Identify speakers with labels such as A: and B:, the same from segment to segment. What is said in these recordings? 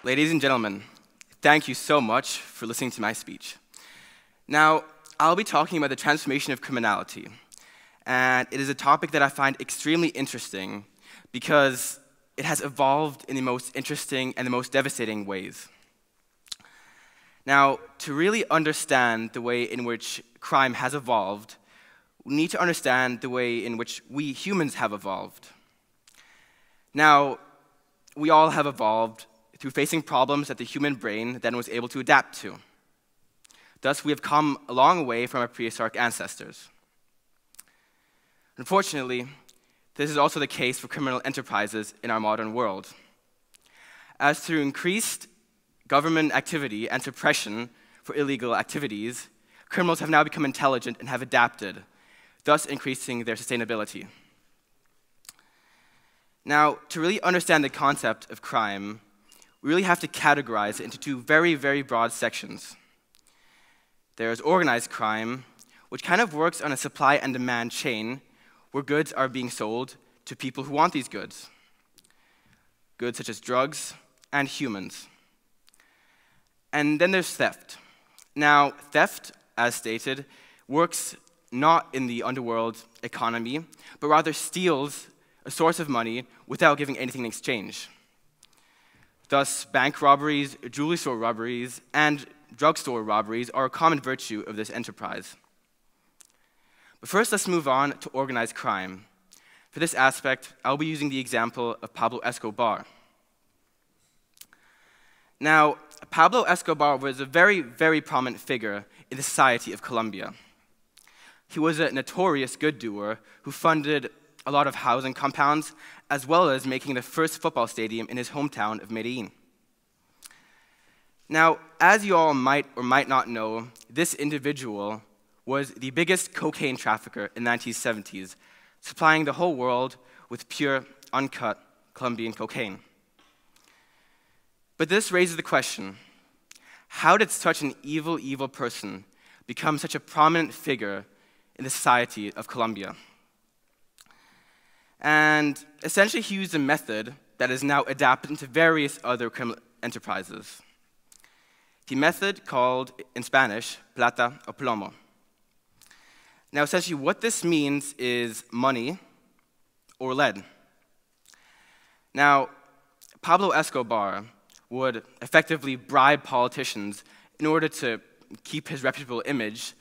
A: Ladies and gentlemen, thank you so much for listening to my speech. Now, I'll be talking about the transformation of criminality, and it is a topic that I find extremely interesting because it has evolved in the most interesting and the most devastating ways. Now, to really understand the way in which crime has evolved, we need to understand the way in which we humans have evolved. Now, we all have evolved through facing problems that the human brain then was able to adapt to. Thus, we have come a long way from our prehistoric ancestors. Unfortunately, this is also the case for criminal enterprises in our modern world. As through increased government activity and suppression for illegal activities, criminals have now become intelligent and have adapted, thus increasing their sustainability. Now, to really understand the concept of crime, we really have to categorize it into two very, very broad sections. There's organized crime, which kind of works on a supply and demand chain where goods are being sold to people who want these goods. Goods such as drugs and humans. And then there's theft. Now, theft, as stated, works not in the underworld economy, but rather steals a source of money without giving anything in exchange. Thus, bank robberies, jewelry store robberies, and drugstore robberies are a common virtue of this enterprise. But first, let's move on to organized crime. For this aspect, I'll be using the example of Pablo Escobar. Now, Pablo Escobar was a very, very prominent figure in the society of Colombia. He was a notorious good doer who funded a lot of housing compounds, as well as making the first football stadium in his hometown of Medellin. Now, as you all might or might not know, this individual was the biggest cocaine trafficker in the 1970s, supplying the whole world with pure, uncut Colombian cocaine. But this raises the question, how did such an evil, evil person become such a prominent figure in the society of Colombia? And essentially, he used a method that is now adapted into various other criminal enterprises. The method called, in Spanish, plata o plomo. Now, essentially, what this means is money or lead. Now, Pablo Escobar would effectively bribe politicians in order to keep his reputable image,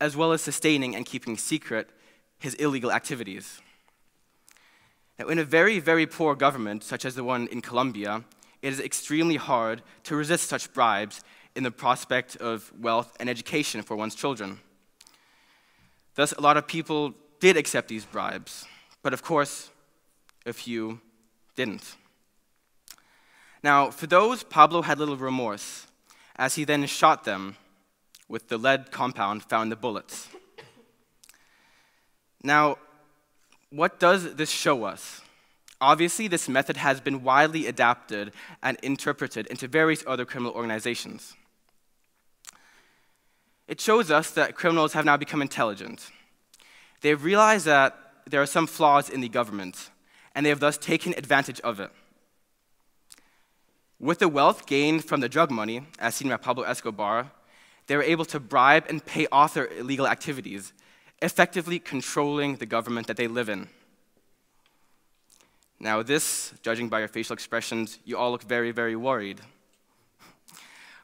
A: as well as sustaining and keeping secret his illegal activities. Now, in a very, very poor government, such as the one in Colombia, it is extremely hard to resist such bribes in the prospect of wealth and education for one's children. Thus, a lot of people did accept these bribes, but of course, a few didn't. Now, for those, Pablo had little remorse, as he then shot them with the lead compound found in the bullets. Now, what does this show us? Obviously, this method has been widely adapted and interpreted into various other criminal organizations. It shows us that criminals have now become intelligent. They have realized that there are some flaws in the government, and they have thus taken advantage of it. With the wealth gained from the drug money, as seen by Pablo Escobar, they were able to bribe and pay off their illegal activities, effectively controlling the government that they live in. Now this, judging by your facial expressions, you all look very, very worried.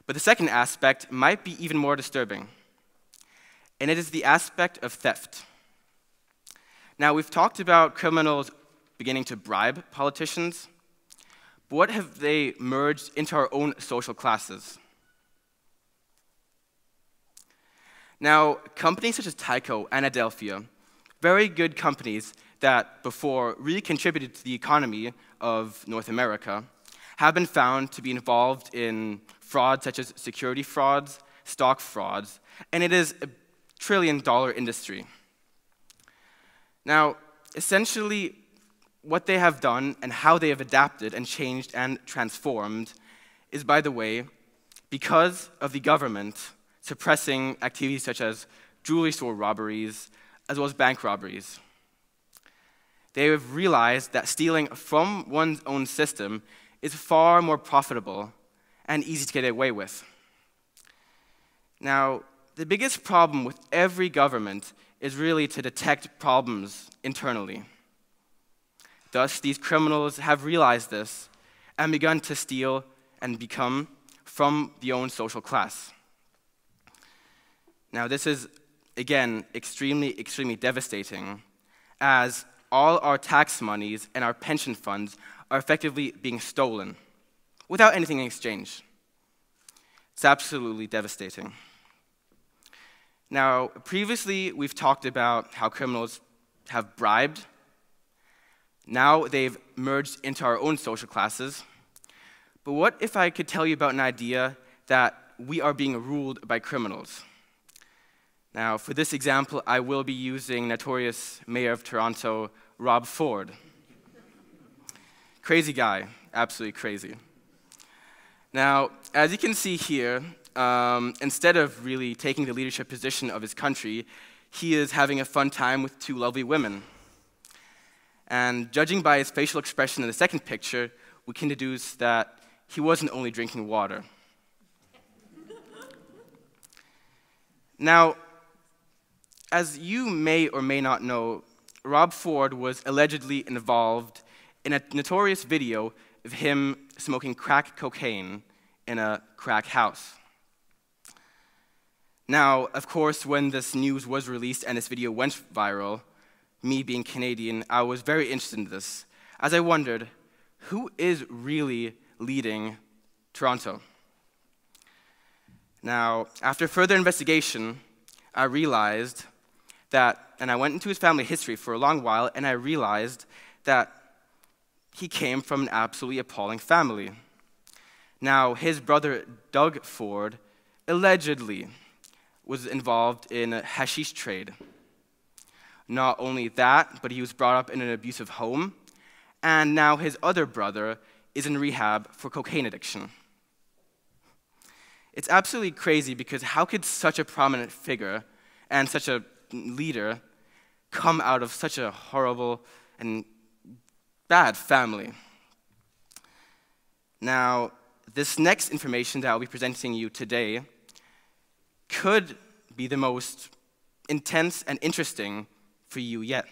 A: But the second aspect might be even more disturbing, and it is the aspect of theft. Now, we've talked about criminals beginning to bribe politicians, but what have they merged into our own social classes? Now, companies such as Tyco and Adelphia, very good companies that before really contributed to the economy of North America, have been found to be involved in frauds such as security frauds, stock frauds, and it is a trillion-dollar industry. Now, essentially, what they have done and how they have adapted and changed and transformed is, by the way, because of the government suppressing activities such as jewelry store robberies, as well as bank robberies. They have realized that stealing from one's own system is far more profitable and easy to get away with. Now, the biggest problem with every government is really to detect problems internally. Thus, these criminals have realized this and begun to steal and become from the own social class. Now, this is, again, extremely devastating, as all our tax monies and our pension funds are effectively being stolen without anything in exchange. It's absolutely devastating. Now, previously, we've talked about how criminals have bribed. Now they've merged into our own social classes. But what if I could tell you about an idea that we are being ruled by criminals? Now, for this example, I will be using notorious Mayor of Toronto, Rob Ford. Crazy guy, absolutely crazy. Now, as you can see here, instead of really taking the leadership position of his country, he is having a fun time with two lovely women. And judging by his facial expression in the second picture, we can deduce that he wasn't only drinking water. Now, as you may or may not know, Rob Ford was allegedly involved in a notorious video of him smoking crack cocaine in a crack house. Now, of course, when this news was released and this video went viral, me being Canadian, I was very interested in this, as I wondered, who is really leading Toronto? Now, after further investigation, I realized that, and I went into his family history for a long while, and I realized that he came from an absolutely appalling family. Now, his brother, Doug Ford, allegedly was involved in a hashish trade. Not only that, but he was brought up in an abusive home, and now his other brother is in rehab for cocaine addiction. It's absolutely crazy because how could such a prominent figure and such a leader come out of such a horrible and bad family? Now, this next information that I'll be presenting you today could be the most intense and interesting for you yet.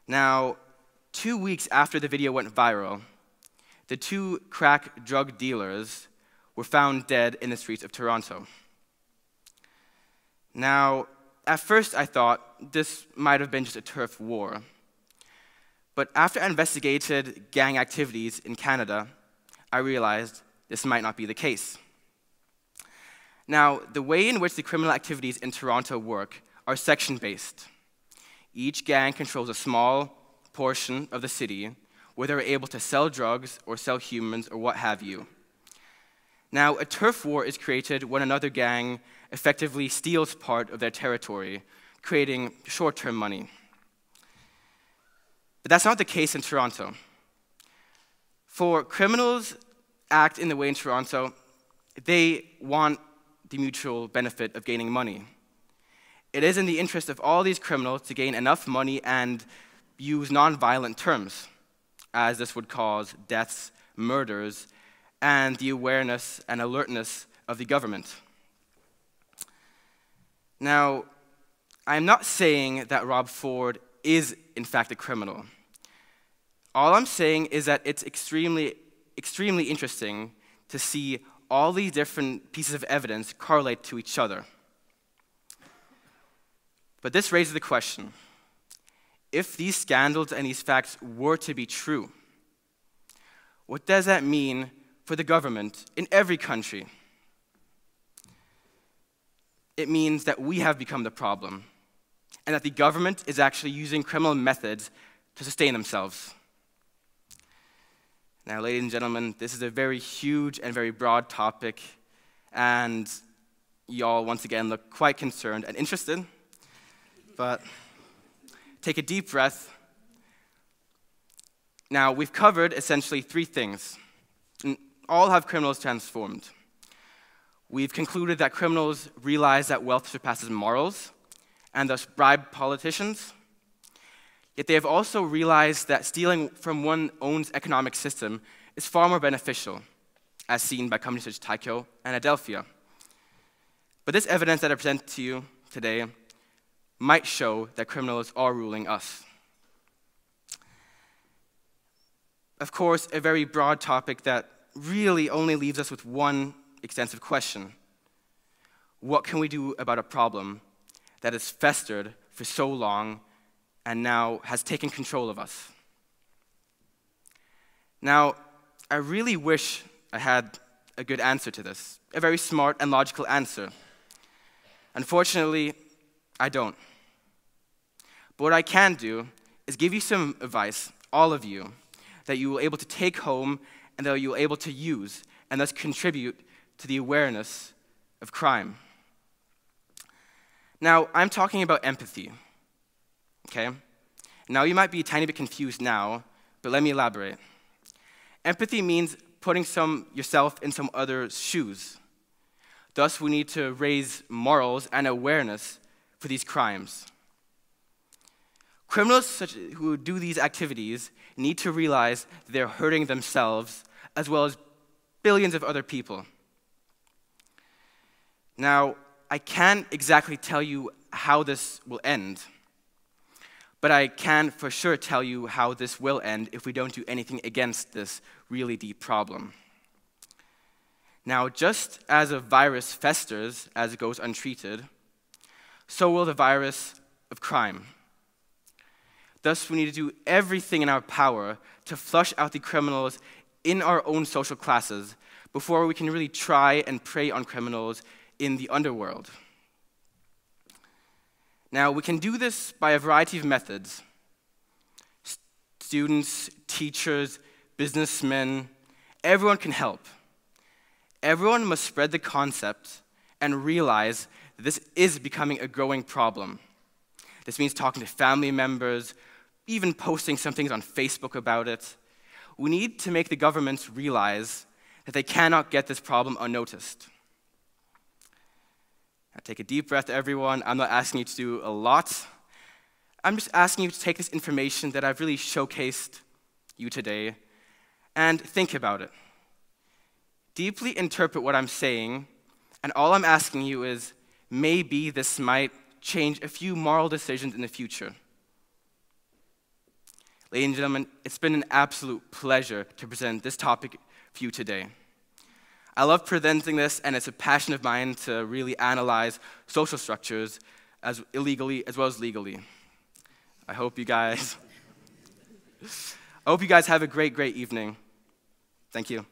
A: Now, 2 weeks after the video went viral, the two crack drug dealers were found dead in the streets of Toronto. Now, at first I thought this might have been just a turf war. But after I investigated gang activities in Canada, I realized this might not be the case. Now, the way in which the criminal activities in Toronto work are section-based. Each gang controls a small portion of the city where they're able to sell drugs or sell humans or what have you. Now, a turf war is created when another gang effectively steals part of their territory, creating short-term money. But that's not the case in Toronto. For criminals act in the way in Toronto, they want the mutual benefit of gaining money. It is in the interest of all these criminals to gain enough money and use non-violent terms, as this would cause deaths, murders, and the awareness and alertness of the government. Now, I'm not saying that Rob Ford is, in fact, a criminal. All I'm saying is that it's extremely interesting to see all these different pieces of evidence correlate to each other. But this raises the question, if these scandals and these facts were to be true, what does that mean for the government in every country? It means that we have become the problem, and that the government is actually using criminal methods to sustain themselves. Now, ladies and gentlemen, this is a very huge and very broad topic, and y'all once again look quite concerned and interested, but take a deep breath. Now, we've covered essentially three things. All have criminals transformed. We've concluded that criminals realize that wealth surpasses morals, and thus bribe politicians. Yet they have also realized that stealing from one's own economic system is far more beneficial, as seen by companies such as Tyco and Adelphia. But this evidence that I present to you today might show that criminals are ruling us. Of course, a very broad topic that really only leaves us with one extensive question. What can we do about a problem that has festered for so long and now has taken control of us? Now, I really wish I had a good answer to this, a very smart and logical answer. Unfortunately, I don't. But what I can do is give you some advice, all of you, that you will be able to take home and that you will be able to use and thus contribute to the awareness of crime. Now, I'm talking about empathy, okay? Now, you might be a tiny bit confused now, but let me elaborate. Empathy means putting yourself in some other's shoes. Thus, we need to raise morals and awareness for these crimes. Criminals who do these activities need to realize they're hurting themselves as well as billions of other people. Now, I can't exactly tell you how this will end, but I can for sure tell you how this will end if we don't do anything against this really deep problem. Now, just as a virus festers as it goes untreated, so will the virus of crime. Thus, we need to do everything in our power to flush out the criminals in our own social classes before we can really try and prey on criminals in the underworld. Now, we can do this by a variety of methods. Students, teachers, businessmen, everyone can help. Everyone must spread the concept and realize that this is becoming a growing problem. This means talking to family members, even posting some things on Facebook about it. We need to make the governments realize that they cannot get this problem unnoticed. Now, take a deep breath, everyone. I'm not asking you to do a lot. I'm just asking you to take this information that I've really showcased you today and think about it. Deeply interpret what I'm saying, and all I'm asking you is, maybe this might change a few moral decisions in the future. Ladies and gentlemen, it's been an absolute pleasure to present this topic for you today. I love presenting this, and it's a passion of mine to really analyze social structures as illegally as well as legally. I hope you guys have a great, great evening. Thank you.